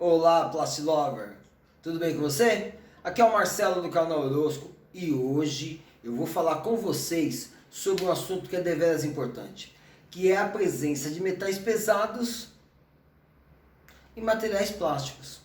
Olá, Plastilover! Tudo bem com você? Aqui é o Marcelo do canal Horóscopo e hoje eu vou falar com vocês sobre um assunto que é deveras importante, que é a presença de metais pesados em materiais plásticos.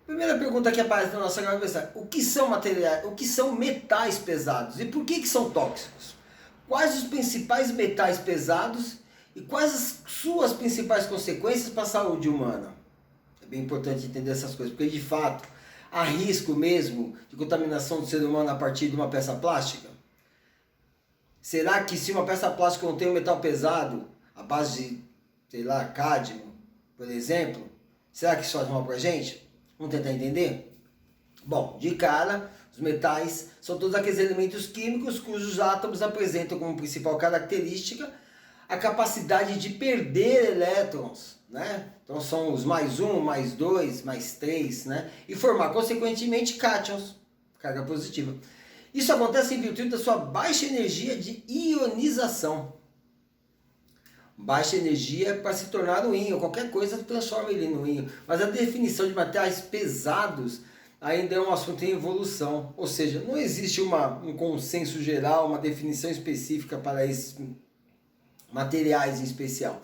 Primeira pergunta que aparece na nossa cabeça: o que são materiais, o que são metais pesados e por que são tóxicos? Quais os principais metais pesados e quais as suas principais consequências para a saúde humana? É bem importante entender essas coisas, porque de fato há risco mesmo de contaminação do ser humano a partir de uma peça plástica? Será que se uma peça plástica contém um metal pesado, à base de, sei lá, cádmio, por exemplo, será que isso faz mal para a gente? Vamos tentar entender? Bom, de cara, os metais são todos aqueles elementos químicos cujos átomos apresentam como principal característica a capacidade de perder elétrons, né? Então são os mais um, mais dois, mais três, né? E formar, consequentemente, cátions, carga positiva. Isso acontece em virtude da sua baixa energia de ionização. Baixa energia para se tornar um íon, qualquer coisa transforma ele no íon. Mas a definição de materiais pesados ainda é um assunto em evolução. Ou seja, não existe um consenso geral, uma definição específica para esses materiais em especial.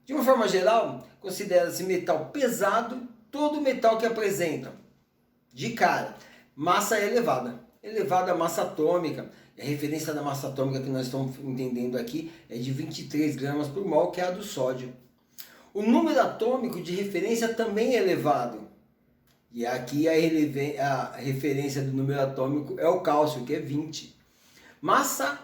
De uma forma geral, considera-se metal pesado todo metal que apresenta, de cara, massa elevada. Elevada massa atômica. A referência da massa atômica que nós estamos entendendo aqui é de 23 gramas por mol, que é a do sódio. O número atômico de referência também é elevado. E aqui a referência do número atômico é o cálcio, que é 20. Massa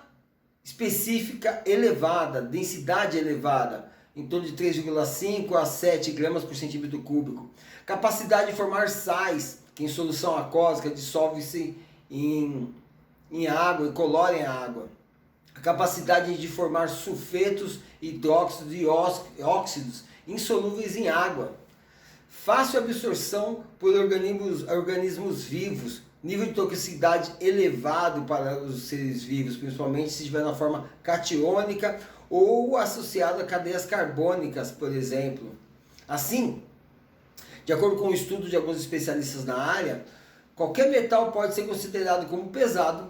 específica elevada, densidade elevada, em torno de 3,5 a 7 gramas por centímetro cúbico. Capacidade de formar sais, que em solução aquosa dissolve-se em água e colorem a água. A capacidade de formar sulfetos, hidróxidos e óxidos insolúveis em água. Fácil absorção por organismos vivos. Nível de toxicidade elevado para os seres vivos, principalmente se estiver na forma catiônica ou associado a cadeias carbônicas, por exemplo. Assim, de acordo com o estudo de alguns especialistas na área, qualquer metal pode ser considerado como pesado,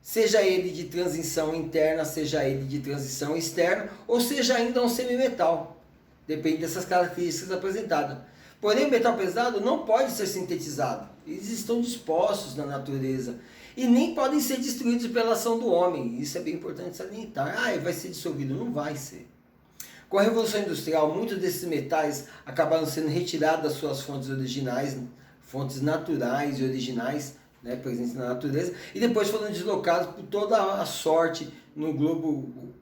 seja ele de transição interna, seja ele de transição externa, ou seja ainda um semimetal. Depende dessas características apresentadas. Porém, o metal pesado não pode ser sintetizado. Eles estão dispostos na natureza e nem podem ser destruídos pela ação do homem. Isso é bem importante salientar. Vai ser dissolvido? Não vai ser. Com a Revolução Industrial, muitos desses metais acabaram sendo retirados das suas fontes originais, fontes naturais e originais, né, presentes na natureza, e depois foram deslocados por toda a sorte no globo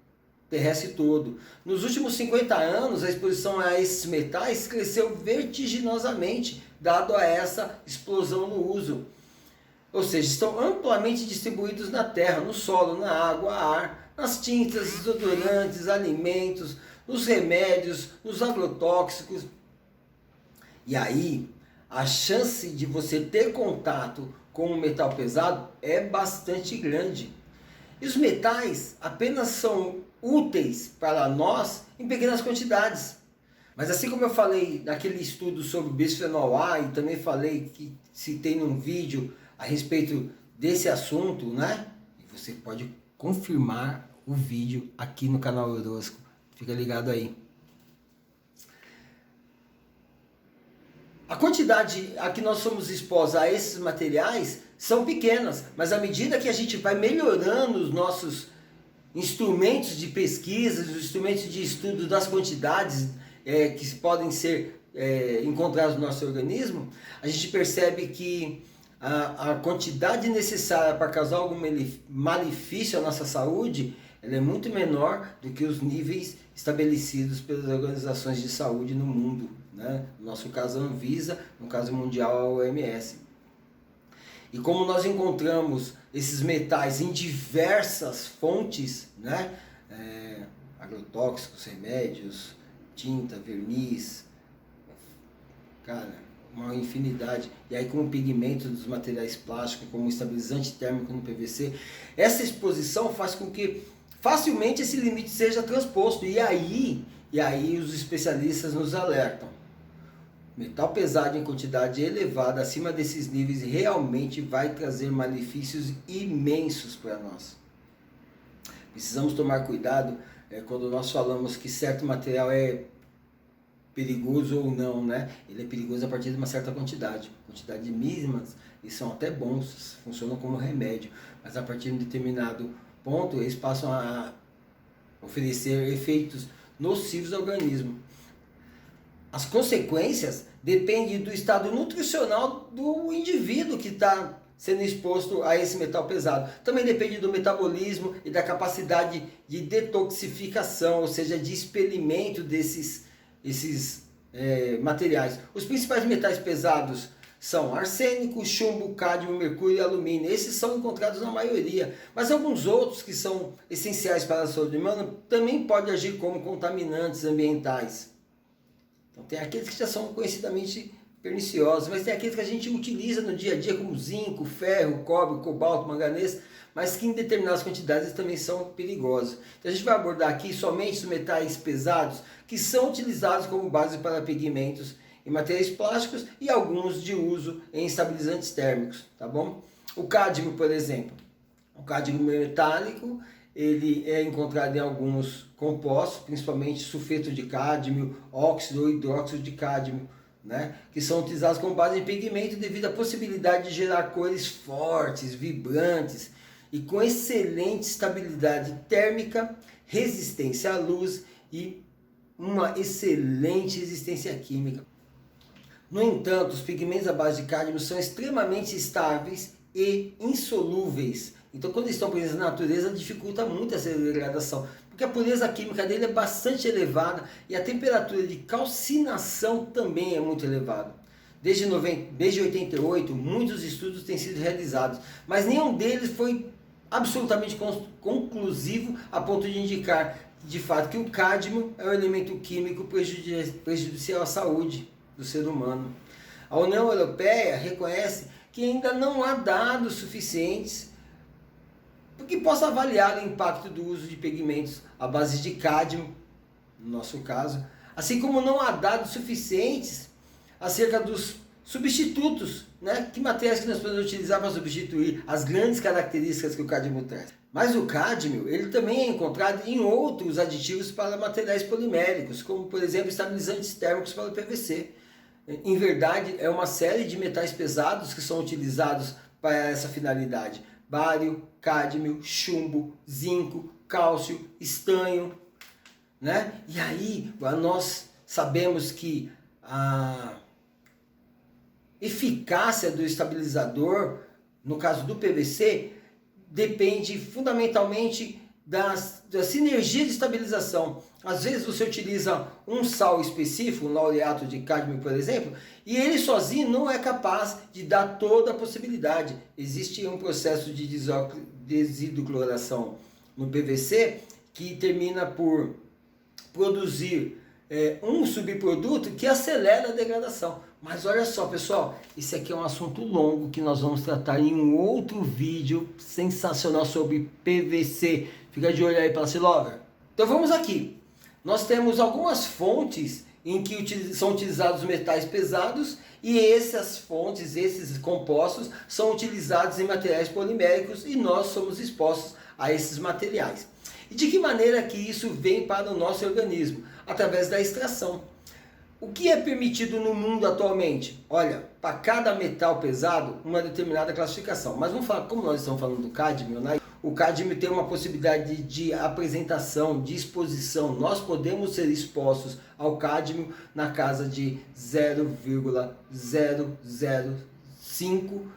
terrestre todo. Nos últimos 50 anos, a exposição a esses metais cresceu vertiginosamente, dado a essa explosão no uso. Ou seja, estão amplamente distribuídos na terra, no solo, na água, ar, nas tintas, desodorantes, alimentos, nos remédios, nos agrotóxicos. E aí, a chance de você ter contato com um metal pesado é bastante grande. E os metais apenas são úteis para nós em pequenas quantidades. Mas assim como eu falei naquele estudo sobre o bisfenol A e também falei que citei num vídeo a respeito desse assunto, né? E você pode confirmar o vídeo aqui no canal Horóscopo. Fica ligado aí. A quantidade a que nós somos expostos a esses materiais são pequenas, mas à medida que a gente vai melhorando os nossos instrumentos de pesquisa, os instrumentos de estudo das quantidades que podem ser encontradas no nosso organismo, a gente percebe que a quantidade necessária para causar algum malefício à nossa saúde, ela é muito menor do que os níveis estabelecidos pelas organizações de saúde no mundo, né? No nosso caso a Anvisa, no caso mundial a OMS. E como nós encontramos esses metais em diversas fontes, né? Agrotóxicos, remédios, tinta, verniz, cara, uma infinidade. E aí com o pigmento dos materiais plásticos, como o estabilizante térmico no PVC, essa exposição faz com que facilmente esse limite seja transposto. E aí os especialistas nos alertam. Metal pesado em quantidade elevada, acima desses níveis, realmente vai trazer malefícios imensos para nós. Precisamos tomar cuidado quando nós falamos que certo material é perigoso ou não, né? Ele é perigoso a partir de uma certa quantidade mínimas, e são até bons, funcionam como remédio, mas a partir de um determinado ponto, eles passam a oferecer efeitos nocivos ao organismo. As consequências dependem do estado nutricional do indivíduo que está sendo exposto a esse metal pesado. Também depende do metabolismo e da capacidade de detoxificação, ou seja, de expelimento desses materiais. Os principais metais pesados são arsênico, chumbo, cádmio, mercúrio e alumínio. Esses são encontrados na maioria, mas alguns outros que são essenciais para a saúde humana também podem agir como contaminantes ambientais. Então tem aqueles que já são conhecidamente perniciosos, mas tem aqueles que a gente utiliza no dia a dia como zinco, ferro, cobre, cobalto, manganês, mas que em determinadas quantidades também são perigosos. Então a gente vai abordar aqui somente os metais pesados que são utilizados como base para pigmentos em materiais plásticos e alguns de uso em estabilizantes térmicos, tá bom? O cádmio, por exemplo, o cádmio metálico, ele é encontrado em alguns compostos, principalmente sulfeto de cádmio, óxido ou hidróxido de cádmio, né? Que são utilizados como base de pigmento devido à possibilidade de gerar cores fortes, vibrantes e com excelente estabilidade térmica, resistência à luz e uma excelente resistência química. No entanto, os pigmentos à base de cádmio são extremamente estáveis e insolúveis. Então, quando eles estão presentes na natureza, dificulta muito essa degradação, porque a pureza química dele é bastante elevada e a temperatura de calcinação também é muito elevada. Desde 88, muitos estudos têm sido realizados, mas nenhum deles foi absolutamente conclusivo a ponto de indicar, de fato, que o cádmio é um elemento químico prejudicial à saúde do ser humano. A União Europeia reconhece que ainda não há dados suficientes que possa avaliar o impacto do uso de pigmentos à base de cádmio, no nosso caso, assim como não há dados suficientes acerca dos substitutos, né? Que materiais que nós podemos utilizar para substituir as grandes características que o cádmio traz. Mas o cádmio, ele também é encontrado em outros aditivos para materiais poliméricos, como por exemplo estabilizantes térmicos para o PVC. Em verdade, é uma série de metais pesados que são utilizados para essa finalidade. Bário, cádmio, chumbo, zinco, cálcio, estanho, né? E aí nós sabemos que a eficácia do estabilizador, no caso do PVC, depende fundamentalmente da sinergia de estabilização. Às vezes você utiliza um sal específico, um laureato de cádmio, por exemplo, e ele sozinho não é capaz de dar toda a possibilidade. Existe um processo de desidocloração no PVC que termina por produzir um subproduto que acelera a degradação. Mas olha só, pessoal, isso aqui é um assunto longo que nós vamos tratar em um outro vídeo sensacional sobre PVC. Fica de olho aí, Place Lover. Então vamos aqui. Nós temos algumas fontes em que são utilizados metais pesados e essas fontes, esses compostos, são utilizados em materiais poliméricos e nós somos expostos a esses materiais. E de que maneira que isso vem para o nosso organismo? Através da extração. O que é permitido no mundo atualmente? Olha, para cada metal pesado, uma determinada classificação. Mas vamos falar, como nós estamos falando do cádmio, né? O cádmio tem uma possibilidade de apresentação, de exposição. Nós podemos ser expostos ao cádmio na casa de 0,005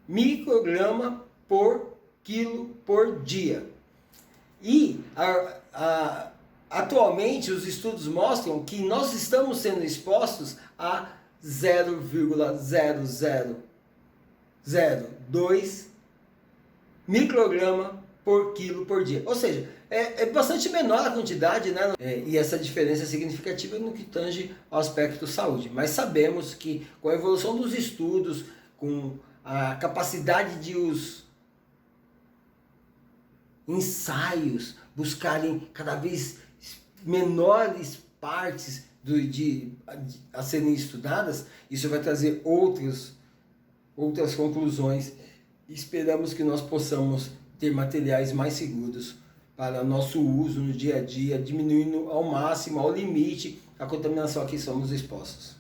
micrograma por quilo por dia. E atualmente os estudos mostram que nós estamos sendo expostos a 0,0002 micrograma por quilo por dia. Ou seja, é bastante menor a quantidade, né? E essa diferença é significativa no que tange ao aspecto saúde. Mas sabemos que com a evolução dos estudos, com a capacidade de os ensaios buscarem cada vez menores partes a serem estudadas, isso vai trazer outras conclusões. Esperamos que nós possamos ter materiais mais seguros para nosso uso no dia a dia, diminuindo ao máximo, ao limite, a contaminação a que somos expostos.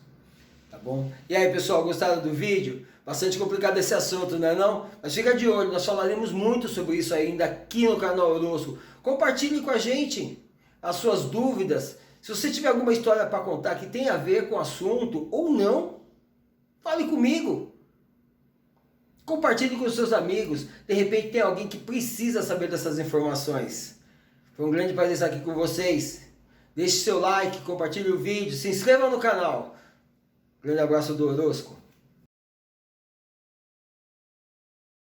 Tá bom? E aí, pessoal, gostaram do vídeo? Bastante complicado esse assunto, não é não? Mas fica de olho, nós falaremos muito sobre isso ainda aqui no canal Horóscopo. Compartilhe com a gente as suas dúvidas. Se você tiver alguma história para contar que tem a ver com o assunto ou não, fale comigo. Compartilhe com os seus amigos. De repente tem alguém que precisa saber dessas informações. Foi um grande prazer estar aqui com vocês. Deixe seu like, compartilhe o vídeo, se inscreva no canal. Grande abraço do Horóscopo.